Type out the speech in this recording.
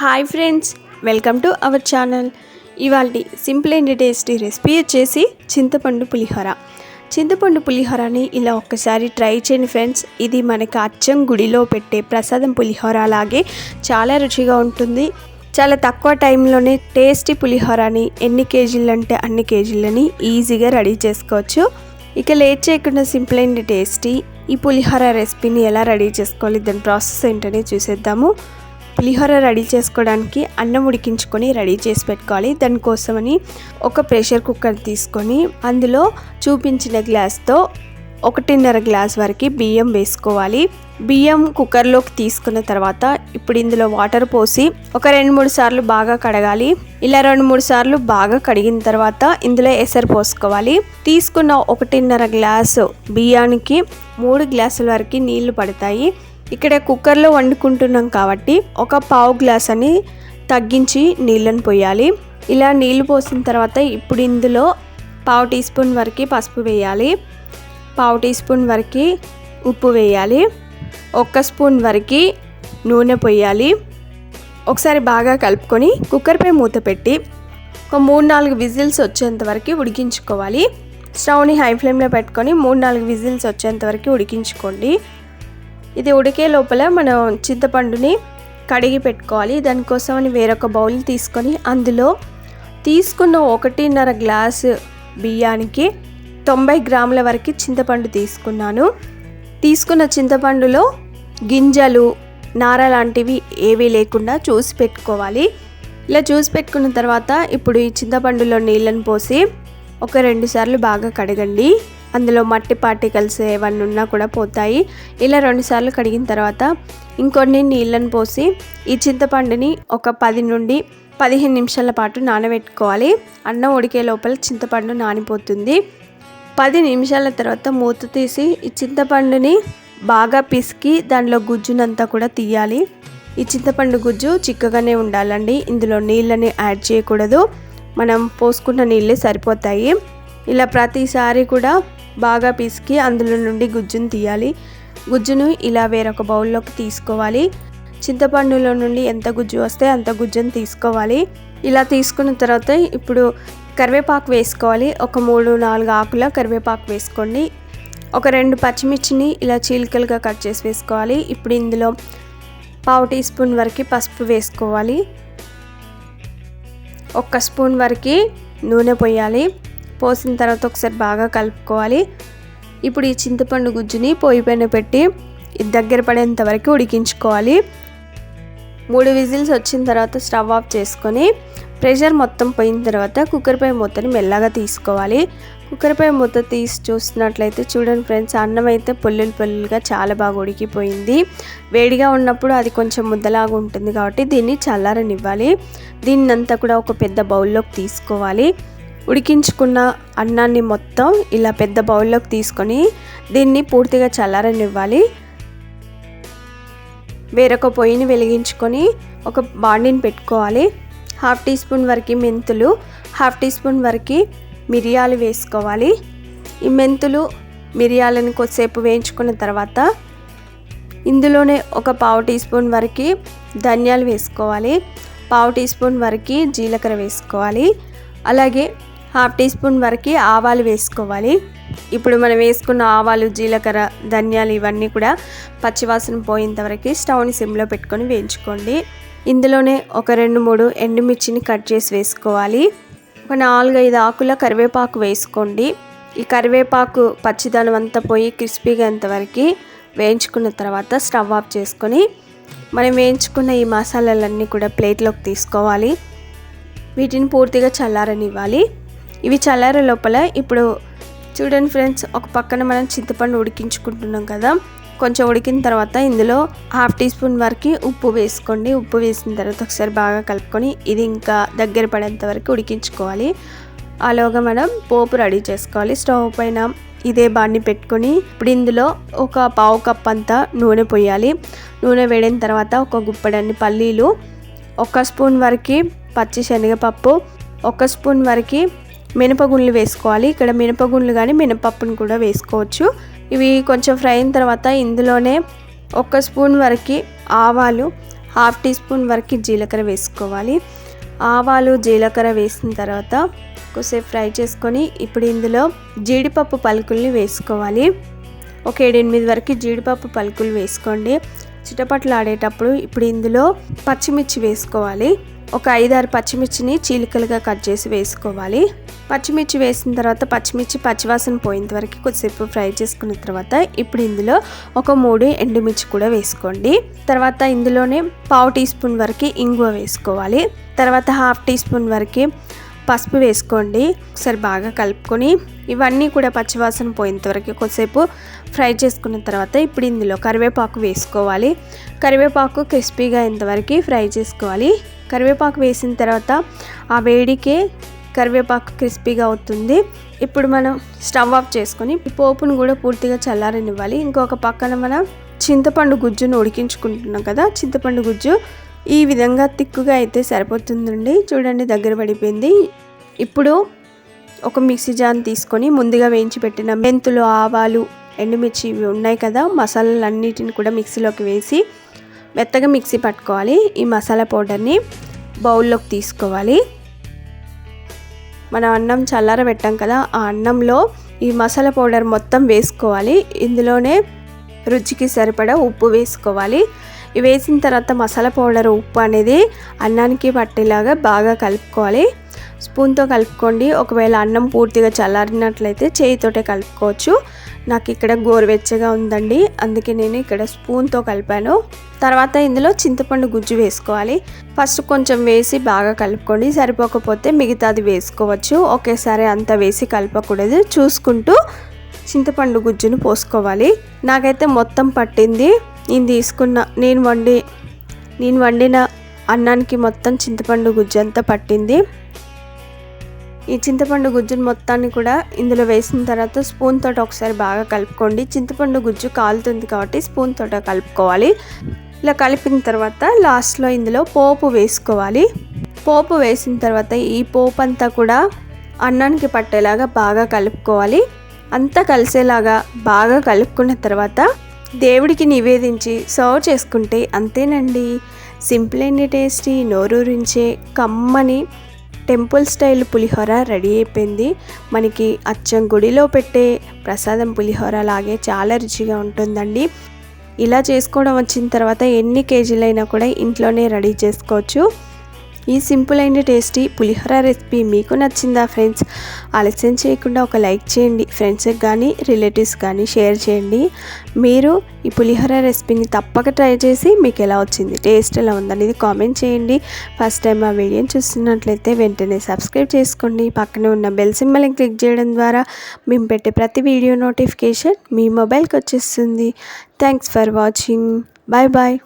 Hi friends, welcome to our channel. ఇవాల్టి simple and tasty recipe వచ్చేసి చింతపండు పులిహోర. చింతపండు పులిహోరని ఇలా ఒక్కసారి ట్రై చేయండి ఫ్రెండ్స్. ఇది మనకి అచ్చం గుడిలో పెట్టే ప్రసాదం పులిహోర అలాగే చాలా రుచిగా ఉంటుంది. చాలా తక్కువ టైంలోనే టేస్టీ పులిహోరని ఎన్ని కేజీలు అంటే అన్ని కేజీలని ఈజీగా రెడీ చేసుకోవచ్చు. ఇక లేట్ చేయకుండా సింపుల్ అండ్ టేస్టీ ఈ పులిహోర రెసిపీని ఎలా రెడీ చేసుకోవాలి, దాని ప్రాసెస్ ఏంటనే చూసేద్దాము. పులిహోర రెడీ చేసుకోవడానికి అన్నం ఉడికించుకొని రెడీ చేసి పెట్టుకోవాలి. దానికోసమని ఒక ప్రెషర్ కుక్కర్ తీసుకొని అందులో చూపించిన గ్లాస్తో 1.5 గ్లాస్ వరకు బియ్యం వేసుకోవాలి. బియ్యం కుక్కర్లోకి తీసుకున్న తర్వాత ఇప్పుడు ఇందులో వాటర్ పోసి ఒక 2-3 సార్లు బాగా కడగాలి. ఇలా 2-3 సార్లు బాగా కడిగిన తర్వాత ఇందులో ఎసరు పోసుకోవాలి. తీసుకున్న 1.5 గ్లాసు బియ్యానికి 3 గ్లాసుల వరకు నీళ్లు పడతాయి. ఇక్కడ కుక్కర్లో వండుకుంటున్నాం కాబట్టి ఒక 1/2 గ్లాస్ అని తగ్గించి నీళ్ళని పోయాలి. ఇలా నీళ్లు పోసిన తర్వాత ఇప్పుడు ఇందులో 1/2 టీ స్పూన్ వరకు పసుపు వేయాలి, 1/2 టీ స్పూన్ వరకు ఉప్పు వేయాలి, 1 స్పూన్ వరకు నూనె పోయాలి. ఒకసారి బాగా కలుపుకొని కుక్కర్పై మూత పెట్టి ఒక 3-4 విజిల్స్ వచ్చేంత వరకు ఉడికించుకోవాలి. స్టవ్ని హై ఫ్లేమ్లో పెట్టుకొని 3-4 విజిల్స్ వచ్చేంత వరకు ఉడికించుకోండి. ఇది ఉడికే లోపల మనం చింతపండుని కడిగి పెట్టుకోవాలి. దానికోసమని వేరొక బౌల్ తీసుకొని అందులో తీసుకున్న 1.5 గ్లాసు బియ్యానికి 90 గ్రాముల వరకు చింతపండు తీసుకున్నాను. తీసుకున్న చింతపండులో గింజలు, నార లాంటివి ఏవీ లేకుండా చూసి పెట్టుకోవాలి. ఇలా చూసి పెట్టుకున్న తర్వాత ఇప్పుడు ఈ చింతపండులో నీళ్ళని పోసి ఒక 2 సార్లు బాగా కడగండి. అందులో మట్టి పార్టికల్స్ ఏమన్నా ఉన్నా కూడా పోతాయి. ఇలా 2 సార్లు కడిగిన తర్వాత ఇంకొన్ని నీళ్ళని పోసి ఈ చింతపండుని ఒక 10 నుండి 15 నిమిషాల పాటు నానబెట్టుకోవాలి. అన్నం ఉడికే లోపల చింతపండు నానిపోతుంది. 10 నిమిషాల తర్వాత మూత తీసి ఈ చింతపండుని బాగా పిసికి దానిలో గుజ్జునంతా కూడా తీయాలి. ఈ చింతపండు గుజ్జు చిక్కగానే ఉండాలండి. ఇందులో నీళ్ళని యాడ్ చేయకూడదు. మనం పోసుకున్న నీళ్ళే సరిపోతాయి. ఇలా ప్రతిసారి కూడా బాగా పిసికి అందులో నుండి గుజ్జును తీయాలి. గుజ్జును ఇలా వేరొక బౌల్లోకి తీసుకోవాలి. చింతపండులో నుండి ఎంత గుజ్జు వస్తే అంత గుజ్జును తీసుకోవాలి. ఇలా తీసుకున్న తర్వాత ఇప్పుడు కరివేపాకు వేసుకోవాలి. ఒక 3-4 ఆకుల కరివేపాకు వేసుకోండి. ఒక 2 పచ్చిమిర్చిని ఇలా చీలికలుగా కట్ చేసి వేసుకోవాలి. ఇప్పుడు ఇందులో 1/2 టీ స్పూన్ వరకు పసుపు వేసుకోవాలి. 1 స్పూన్ వరకు నూనె పోయాలి. పోసిన తర్వాత ఒకసారి బాగా కలుపుకోవాలి. ఇప్పుడు ఈ చింతపండు గుజ్జుని పొయ్యి పైన పెట్టి దగ్గర పడేంత వరకు ఉడికించుకోవాలి. 3 విజిల్స్ వచ్చిన తర్వాత స్టవ్ ఆఫ్ చేసుకొని ప్రెషర్ మొత్తం పోయిన తర్వాత కుక్కర్పై మూతని మెల్లగా తీసుకోవాలి. కుక్కర్పై మూత తీసి చూస్తున్నట్లయితే చూడండి ఫ్రెండ్స్, అన్నం అయితే పొల్లులుగా చాలా బాగా ఉడికిపోయింది. వేడిగా ఉన్నప్పుడు అది కొంచెం ముద్దలాగా ఉంటుంది కాబట్టి దీన్ని చల్లారనివ్వాలి. దీన్నంతా కూడా ఒక పెద్ద బౌల్లోకి తీసుకోవాలి. ఉడికించుకున్న అన్నాన్ని మొత్తం ఇలా పెద్ద బౌల్లోకి తీసుకొని దీన్ని పూర్తిగా చల్లారనివ్వాలి. వేరొక పొయ్యిని వెలిగించుకొని ఒక బాండిని పెట్టుకోవాలి. 1/2 టీ స్పూన్ వరకు మెంతులు, 1/2 టీ స్పూన్ వరకు మిరియాలు వేసుకోవాలి. ఈ మెంతులు మిరియాలను కొద్దిసేపు వేయించుకున్న తర్వాత ఇందులోనే ఒక 1/2 టీ స్పూన్ వరకు ధనియాలు వేసుకోవాలి. 1/2 టీ స్పూన్ వరకు జీలకర్ర వేసుకోవాలి. అలాగే 1/2 టీ స్పూన్ వరకు ఆవాలు వేసుకోవాలి. ఇప్పుడు మనం వేసుకున్న ఆవాలు, జీలకర్ర, ధనియాలు ఇవన్నీ కూడా పచ్చివాసన పోయేంత వరకు స్టవ్ని సిమ్లో పెట్టుకొని వేయించుకోండి. ఇందులోనే ఒక 2-3 ఎండుమిర్చిని కట్ చేసి వేసుకోవాలి. ఒక 4-5 ఆకుల కరివేపాకు వేసుకోండి. ఈ కరివేపాకు పచ్చిదనం అంతా పోయి క్రిస్పీగా అంతవరకు వేయించుకున్న తర్వాత స్టవ్ ఆఫ్ చేసుకొని మనం వేయించుకున్న ఈ మసాలాలన్నీ కూడా ప్లేట్లోకి తీసుకోవాలి. వీటిని పూర్తిగా చల్లారనివ్వాలి. ఇవి చల్లారే లోపల ఇప్పుడు చూడండి ఫ్రెండ్స్, ఒక పక్కన మనం చింతపండు ఉడికించుకుంటున్నాం కదా, కొంచెం ఉడికిన తర్వాత ఇందులో 1/2 టీ స్పూన్ వరకు ఉప్పు వేసుకోండి. ఉప్పు వేసిన తర్వాత ఒకసారి బాగా కలుపుకొని ఇది ఇంకా దగ్గర పడేంత వరకు ఉడికించుకోవాలి. అలాగా మనం పోపు రెడీ చేసుకోవాలి. స్టవ్ పైన ఇదే బాండి పెట్టుకొని ఇప్పుడు ఇందులో ఒక 1/2 కప్ అంతా నూనె పోయాలి. నూనె వేడిన తర్వాత ఒక గుప్పెడన్ని పల్లీలు, 1 స్పూన్ వరకు పచ్చి శనగపప్పు, 1 స్పూన్ వరకు మినపగుండ్లు వేసుకోవాలి. ఇక్కడ మినపగుండ్లు కానీ మినపప్పును కూడా వేసుకోవచ్చు. ఇవి కొంచెం ఫ్రై అయిన తర్వాత ఇందులోనే 1 స్పూన్ వరకు ఆవాలు, హాఫ్ టీ స్పూన్ వరకు జీలకర్ర వేసుకోవాలి. ఆవాలు జీలకర్ర వేసిన తర్వాత కొద్దిసేపు ఫ్రై చేసుకొని ఇప్పుడు ఇందులో జీడిపప్పు పలుకుల్ని వేసుకోవాలి. ఒక 7-8 వరకు జీడిపప్పు పలుకులు వేసుకోండి. చిటపట్లు ఆడేటప్పుడు ఇప్పుడు ఇందులో పచ్చిమిర్చి వేసుకోవాలి. ఒక 5-6 పచ్చిమిర్చిని చీలికలుగా కట్ చేసి వేసుకోవాలి. పచ్చిమిర్చి వేసిన తర్వాత పచ్చిమిర్చి పచ్చివాసన పోయేంత వరకు కొద్దిసేపు ఫ్రై చేసుకున్న తర్వాత ఇప్పుడు ఇందులో ఒక 3 ఎండుమిర్చి కూడా వేసుకోండి. తర్వాత ఇందులోనే పావు టీ స్పూన్ వరకు ఇంగువ వేసుకోవాలి. తర్వాత హాఫ్ టీ స్పూన్ వరకు పసుపు వేసుకోండి. ఒకసారి బాగా కలుపుకొని ఇవన్నీ కూడా పచ్చివాసన పోయేంత వరకు కొద్దిసేపు ఫ్రై చేసుకున్న తర్వాత ఇప్పుడు ఇందులో కరివేపాకు వేసుకోవాలి. కరివేపాకు క్రిస్పీగా అయ్యేంతవరకు ఫ్రై చేసుకోవాలి. కరివేపాకు వేసిన తర్వాత ఆ వేడికే కరివేపాకు క్రిస్పీగా అవుతుంది. ఇప్పుడు మనం స్టవ్ ఆఫ్ చేసుకొని పోపును కూడా పూర్తిగా చల్లారనివ్వాలి. ఇంకొక పక్కన మనం చింతపండు గుజ్జును ఉడికించుకుంటున్నాం కదా, చింతపండు గుజ్జు ఈ విధంగా తిక్కుగా అయితే సరిపోతుందండి. చూడండి దగ్గర పడిపోయింది. ఇప్పుడు ఒక మిక్సీ జార్ తీసుకొని ముందుగా వేయించి పెట్టిన మెంతులు, ఆవాలు, ఎండుమిర్చి ఇవి ఉన్నాయి కదా, మసాలాలన్నిటిని కూడా మిక్సీలోకి వేసి మెత్తగా మిక్సీ పట్టుకోవాలి. ఈ మసాలా పౌడర్ని బౌల్లోకి తీసుకోవాలి. మనం అన్నం చల్లారబెట్టాం కదా, ఆ అన్నంలో ఈ మసాలా పౌడర్ మొత్తం వేసుకోవాలి. ఇందులోనే రుచికి సరిపడా ఉప్పు వేసుకోవాలి. ఇవి వేసిన తర్వాత మసాలా పౌడర్, ఉప్పు అనేది అన్నానికి పట్టేలాగా బాగా కలుపుకోవాలి. స్పూన్తో కలుపుకోండి. ఒకవేళ అన్నం పూర్తిగా చల్లారినట్లయితే చేయితోటే కలుపుకోవచ్చు. నాకు ఇక్కడ గోరువెచ్చగా ఉందండి, అందుకే నేను ఇక్కడ స్పూన్తో కలిపాను. తర్వాత ఇందులో చింతపండు గుజ్జు వేసుకోవాలి. ఫస్ట్ కొంచెం వేసి బాగా కలుపుకోండి. సరిపోకపోతే మిగతాది వేసుకోవచ్చు. ఒకేసారి అంతా వేసి కలపకూడదు, చూసుకుంటూ చింతపండు గుజ్జును పోసుకోవాలి. నాకైతే మొత్తం పట్టింది. నేను వండిన అన్నానికి మొత్తం చింతపండు గుజ్జు అంతా పట్టింది. ఈ చింతపండు గుజ్జును మొత్తాన్ని కూడా ఇందులో వేసిన తర్వాత స్పూన్ తోటి ఒకసారి బాగా కలుపుకోండి. చింతపండు గుజ్జు కాలుతుంది కాబట్టి స్పూన్ తోట కలుపుకోవాలి. ఇలా కలిపిన తర్వాత లాస్ట్లో ఇందులో పోపు వేసుకోవాలి. పోపు వేసిన తర్వాత ఈ పోపు అంతా కూడా అన్నానికి పట్టేలాగా బాగా కలుపుకోవాలి. అంతా కలిసేలాగా బాగా కలుపుకున్న తర్వాత దేవుడికి నివేదించి సర్వ్ చేసుకుంటే అంతేనండి. సింపుల్ అండ్ టేస్టీ, నోరూరించే కమ్మని టెంపుల్ స్టైల్ పులిహోర రెడీ అయిపోయింది. మనకి అచ్చం గుడిలో పెట్టే ప్రసాదం పులిహోర లాగే చాలా రుచిగా ఉంటుందండి. ఇలా చేసుకోవడం వచ్చిన తర్వాత ఎన్ని కేజీలైనా కూడా ఇంట్లోనే రెడీ చేసుకోవచ్చు. ఈ simple and tasty pulihora recipe మీకు నచ్చిందా ఫ్రెండ్స్? ఆలస్యం చేయకుండా ఒక లైక్ చేయండి. ఫ్రెండ్స్కి కానీ రిలేటివ్స్ కానీ షేర్ చేయండి. మీరు ఈ పులిహోర రెసిపీని తప్పక ట్రై చేసి మీకు ఎలా వచ్చింది, టేస్ట్ ఎలా ఉందనేది కామెంట్ చేయండి. ఫస్ట్ టైం ఆ వీడియోని చూస్తున్నట్లయితే వెంటనే సబ్స్క్రైబ్ చేసుకోండి. పక్కనే ఉన్న బెల్ సింబల్ని క్లిక్ చేయడం ద్వారా మేము పెట్టే ప్రతి వీడియో నోటిఫికేషన్ మీ మొబైల్కి వచ్చేస్తుంది. Thanks for watching. Bye bye.